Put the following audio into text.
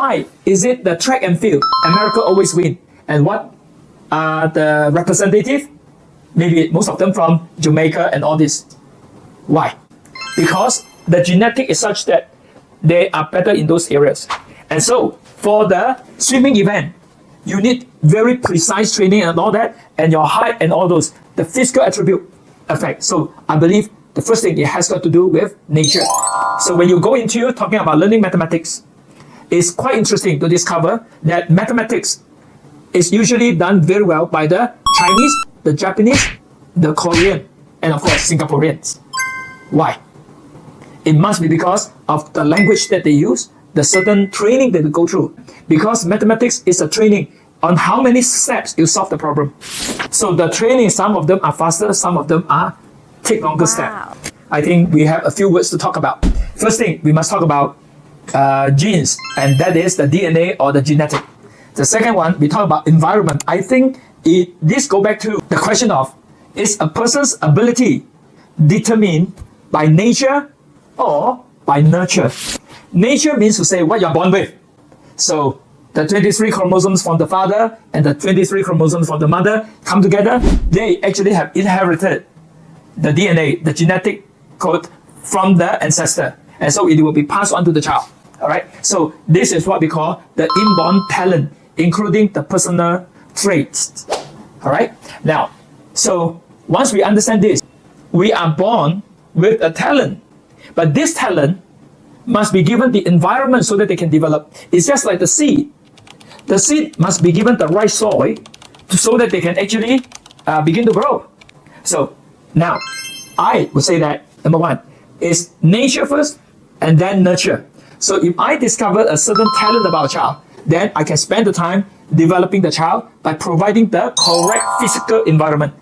why is it the track and field, America always win? And what are the representative? Maybe most of them from Jamaica and all this. Why? Because the genetic is such that they are better in those areas. And so for the swimming event, you need very precise training and all that, and your height and all those, the physical attribute affect. So I believe the first thing, it has got to do with nature. So when you go into talking about learning mathematics, it's quite interesting to discover that mathematics is usually done very well by the Chinese, the Japanese, the Korean, and of course Singaporeans. Why? It must be because of the language that they use, the certain training that they go through. Because mathematics is a training on how many steps you solve the problem. So the training, some of them are faster, some of them are take longer step. I think we have a few words to talk about. First thing, we must talk about genes, and that is the DNA or the genetic. The second one, we talk about environment. I think this go back to the question of, is a person's ability determined by nature or by nurture? Nature means to say what you're born with. So the 23 chromosomes from the father and the 23 chromosomes from the mother come together. They actually have inherited the DNA, the genetic code from the ancestor. And so it will be passed on to the child. All right. So this is what we call the inborn talent, including the personal traits. All right. Now, so once we understand this, we are born with a talent, but this talent must be given the environment so that they can develop. It's just like the seed. The seed must be given the right soil so that they can actually begin to grow. So now, I would say that number one is nature first and then nurture. So if I discover a certain talent about a child, then I can spend the time developing the child by providing the correct physical environment.